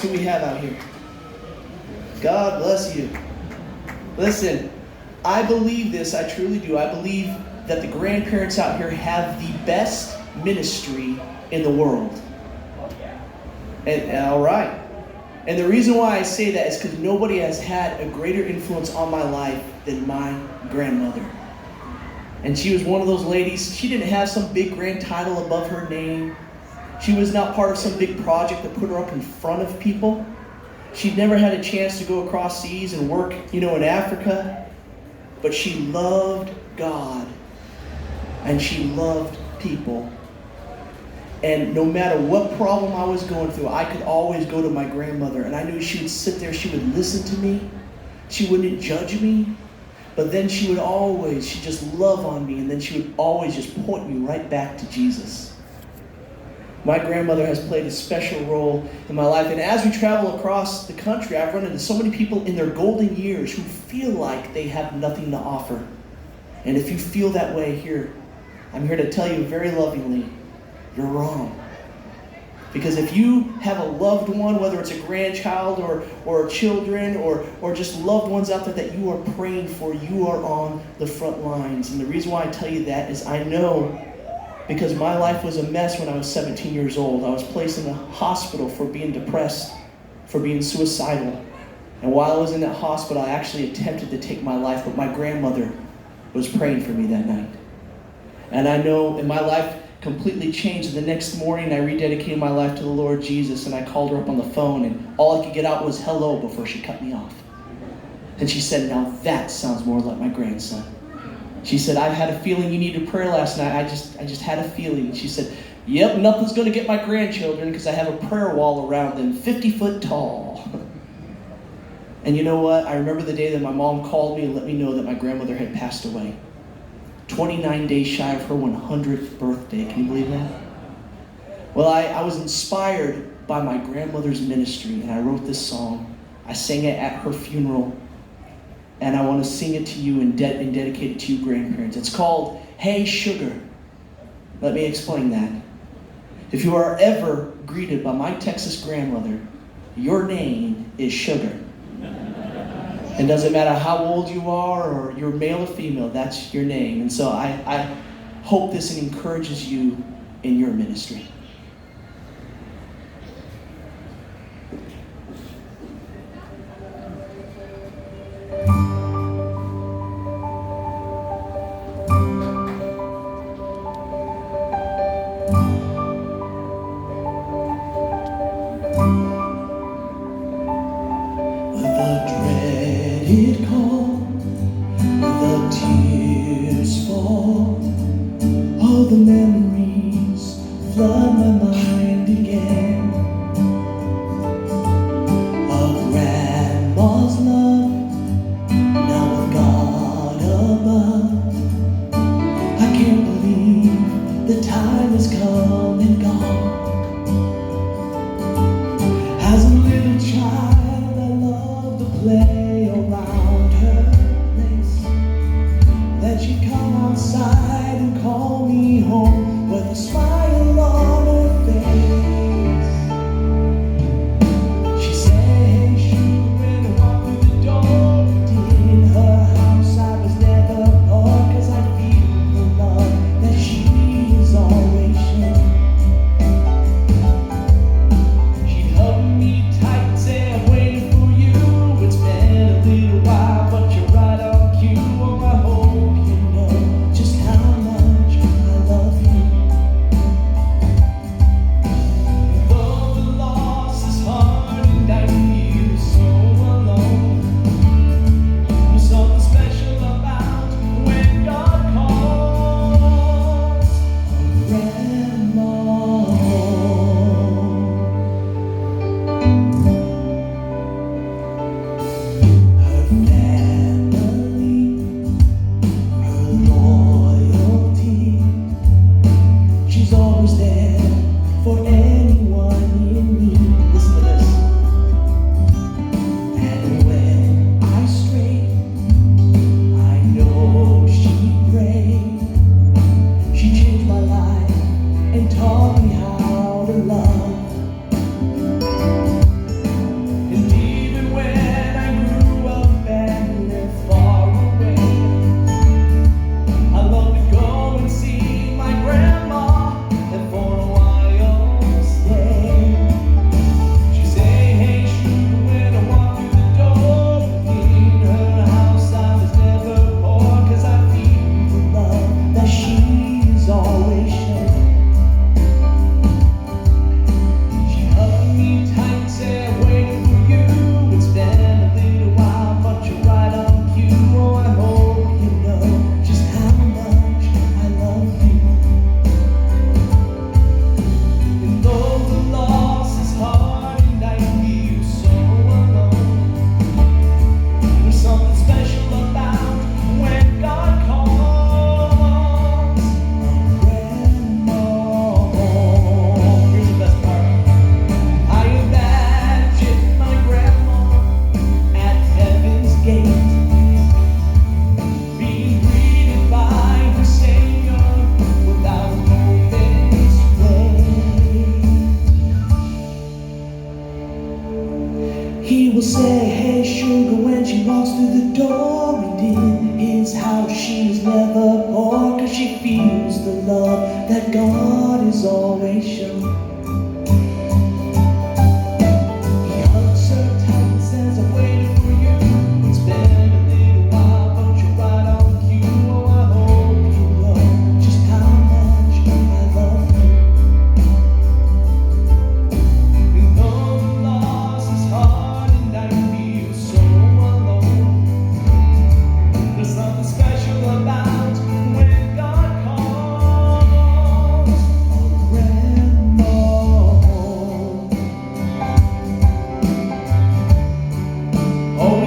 do we have out here? God bless you. Listen, I believe this, I truly do. I believe that the grandparents out here have the best ministry in the world. And all right. And the reason why I say that is because nobody has had a greater influence on my life than my grandmother. And she was one of those ladies, she didn't have some big grand title above her name. She was not part of some big project that put her up in front of people. She'd never had a chance to go across seas and work, in Africa. But she loved God. And she loved people. And no matter what problem I was going through, I could always go to my grandmother. And I knew she would sit there, she would listen to me. She wouldn't judge me. But then she'd just love on me. And then she would always just point me right back to Jesus. My grandmother has played a special role in my life. And as we travel across the country, I've run into so many people in their golden years who feel like they have nothing to offer. And if you feel that way here, I'm here to tell you very lovingly, you're wrong. Because if you have a loved one, whether it's a grandchild or children or just loved ones out there that you are praying for, you are on the front lines. And the reason why I tell you that is I know because my life was a mess when I was 17 years old. I was placed in the hospital for being depressed, for being suicidal. And while I was in that hospital, I actually attempted to take my life, but my grandmother was praying for me that night. And I know in my life completely changed. And the next morning, I rededicated my life to the Lord Jesus, and I called her up on the phone, and all I could get out was hello before she cut me off. And she said, now that sounds more like my grandson. She said, I had a feeling you needed prayer last night. I just had a feeling. She said, yep, nothing's going to get my grandchildren because I have a prayer wall around them, 50 foot tall. And you know what? I remember the day that my mom called me and let me know that my grandmother had passed away. 29 days shy of her 100th birthday. Can you believe that? Well, I was inspired by my grandmother's ministry, and I wrote this song. I sang it at her funeral, and I want to sing it to you and dedicate it to you grandparents. It's called, Hey Sugar. Let me explain that. If you are ever greeted by my Texas grandmother, your name is Sugar. It doesn't matter how old you are or you're male or female, that's your name. And so I hope this encourages you in your ministry. It called, the tears fall, all the memories flood my mind again. Of grandma's love, now with God above. I can't believe the time has come and gone. As a little child, I loved to play around her place. Then she'd come outside and call me home with a smile on her face. She said, hey, sugar, when I walked through the door. In her house I was never bored, 'cause I feel the love that she is always shown. She'd hug me tight and say, I'm waiting for you. It's been He will say, hey sugar, when she walks through the door. And in his house she is never poor, 'cause she feels the love that God is always shown. He hugs her tight and says, I'm waiting for you. It's been a little while, but you're right on cue. Oh, I hope you know just how much I love you. And though the loss is hard and I feel so alone, there's something special about when God calls a grandma home. Oh, we